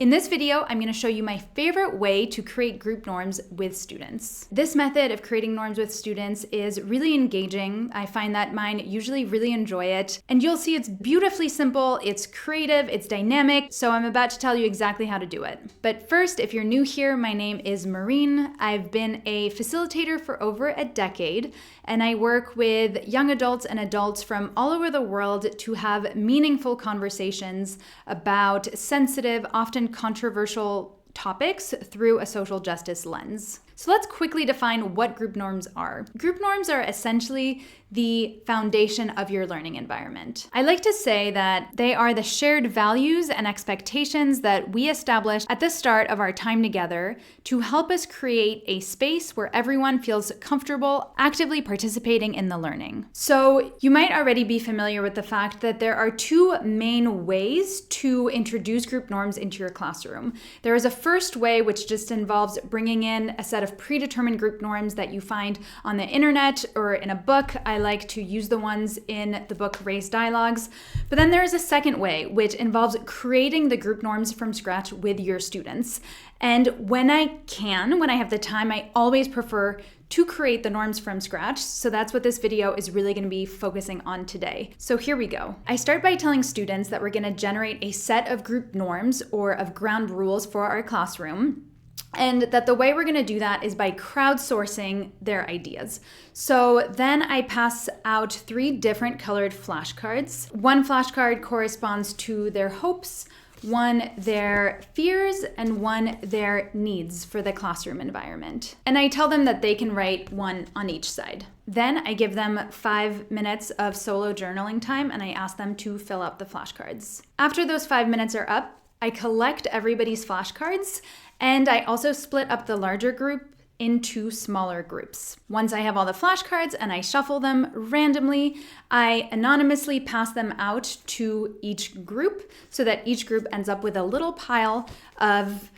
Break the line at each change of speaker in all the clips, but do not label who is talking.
In this video, I'm going to show you my favorite way to create group norms with students. This method of creating norms with students is really engaging. I find that mine usually really enjoy it. And you'll see it's beautifully simple, it's creative, it's dynamic, so I'm about to tell you exactly how to do it. But first, if you're new here, my name is Maureen. I've been a facilitator for over a decade, and I work with young adults and adults from all over the world to have meaningful conversations about sensitive, often controversial topics through a social justice lens. So let's quickly define what group norms are. Group norms are essentially the foundation of your learning environment. I like to say that they are the shared values and expectations that we establish at the start of our time together to help us create a space where everyone feels comfortable actively participating in the learning. So you might already be familiar with the fact that there are two main ways to introduce group norms into your classroom. There is a first way, which just involves bringing in a set of predetermined group norms that you find on the internet or in a book. I like to use the ones in the book Raise Dialogues. But then there is a second way, which involves creating the group norms from scratch with your students. And when I have the time, I always prefer to create the norms from scratch. So that's what this video is really going to be focusing on today. So here we go. I start by telling students that we're going to generate a set of group norms or of ground rules for our classroom. And that the way we're going to do that is by crowdsourcing their ideas. So then I pass out 3 different colored flashcards. One flashcard corresponds to their hopes, one their fears, and one their needs for the classroom environment. And I tell them that they can write one on each side. Then I give them 5 minutes of solo journaling time and I ask them to fill out the flashcards. After those 5 minutes are up, I collect everybody's flashcards, and I also split up the larger group into smaller groups. Once I have all the flashcards and I shuffle them randomly, I anonymously pass them out to each group so that each group ends up with a little pile of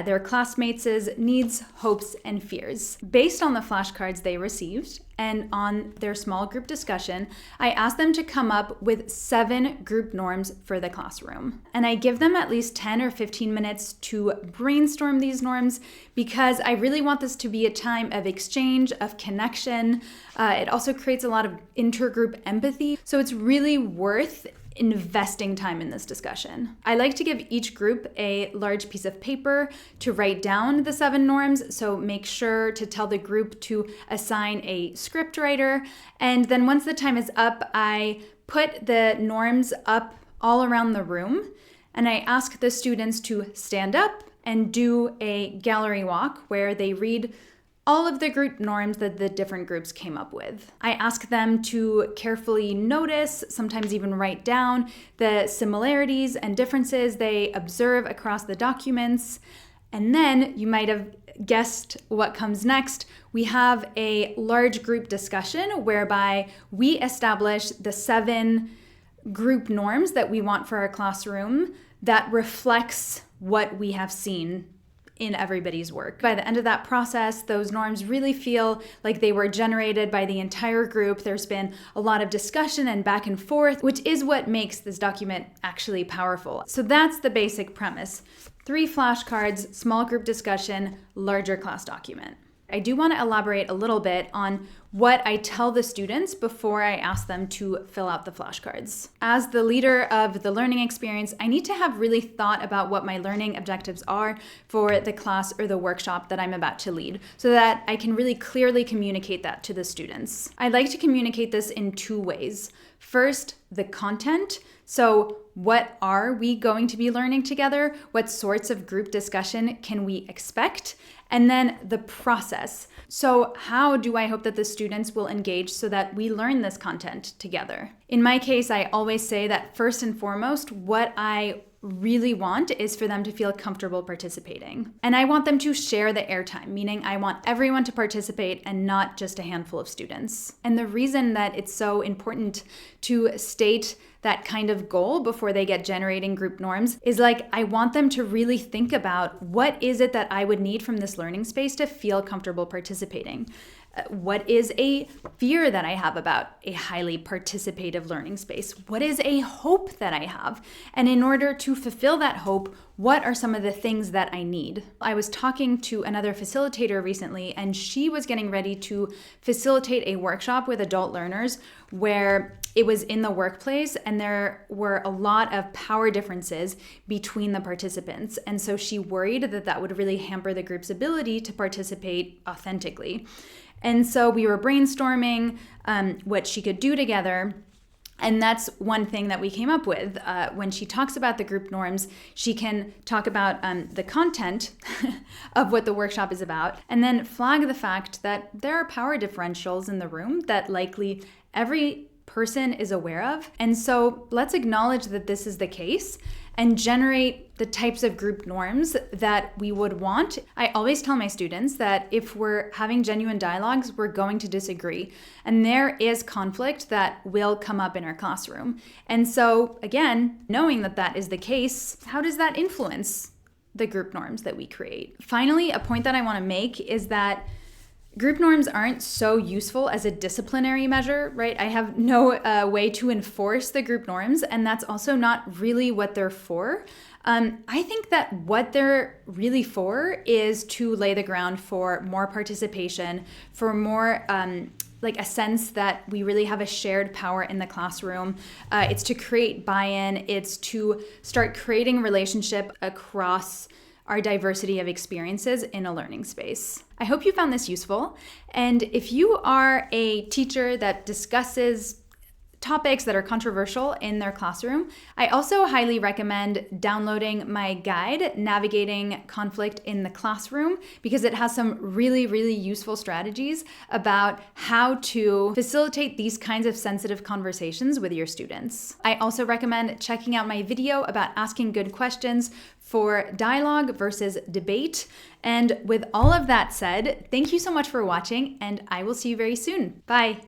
their classmates' needs, hopes, and fears. Based on the flashcards they received and on their small group discussion, I asked them to come up with 7 group norms for the classroom. And I give them at least 10 or 15 minutes to brainstorm these norms because I really want this to be a time of exchange, of connection. It also creates a lot of intergroup empathy. So it's really worth investing time in this discussion. I like to give each group a large piece of paper to write down the 7 norms, so make sure to tell the group to assign a script writer. And then once the time is up, I put the norms up all around the room, and I ask the students to stand up and do a gallery walk where they read all of the group norms that the different groups came up with. I ask them to carefully notice, sometimes even write down, the similarities and differences they observe across the documents. And then you might have guessed what comes next. We have a large group discussion whereby we establish the 7 group norms that we want for our classroom that reflects what we have seen in everybody's work. By the end of that process, those norms really feel like they were generated by the entire group. There's been a lot of discussion and back and forth, which is what makes this document actually powerful. So that's the basic premise. 3 flashcards, small group discussion, larger class document. I do want to elaborate a little bit on what I tell the students before I ask them to fill out the flashcards. As the leader of the learning experience, I need to have really thought about what my learning objectives are for the class or the workshop that I'm about to lead so that I can really clearly communicate that to the students. I like to communicate this in 2 ways. First, the content. So what are we going to be learning together? What sorts of group discussion can we expect? And then the process. So how do I hope that the students will engage so that we learn this content together? In my case, I always say that first and foremost, what I really want is for them to feel comfortable participating. And I want them to share the airtime, meaning I want everyone to participate and not just a handful of students. And the reason that it's so important to state that kind of goal before they get generating group norms is I want them to really think about what is it that I would need from this learning space to feel comfortable participating. What is a fear that I have about a highly participative learning space? What is a hope that I have? And in order to fulfill that hope, what are some of the things that I need? I was talking to another facilitator recently, and she was getting ready to facilitate a workshop with adult learners where it was in the workplace and there were a lot of power differences between the participants. And so she worried that that would really hamper the group's ability to participate authentically. And so we were brainstorming what she could do together. And that's one thing that we came up with. When she talks about the group norms, she can talk about the content of what the workshop is about, and then flag the fact that there are power differentials in the room that likely every person is aware of. And so let's acknowledge that this is the case and generate the types of group norms that we would want. I always tell my students that if we're having genuine dialogues, we're going to disagree. And there is conflict that will come up in our classroom. And so again, knowing that that is the case, how does that influence the group norms that we create? Finally, a point that I want to make is that group norms aren't so useful as a disciplinary measure, right? I have no way to enforce the group norms, and that's also not really what they're for. I think that what they're really for is to lay the ground for more participation, for more like a sense that we really have a shared power in the classroom. It's to create buy-in. It's to start creating relationship across our diversity of experiences in a learning space. I hope you found this useful. And if you are a teacher that discusses topics that are controversial in their classroom, I also highly recommend downloading my guide, Navigating Conflict in the Classroom, because it has some really, really useful strategies about how to facilitate these kinds of sensitive conversations with your students. I also recommend checking out my video about asking good questions for dialogue versus debate. And with all of that said, thank you so much for watching, and I will see you very soon. Bye.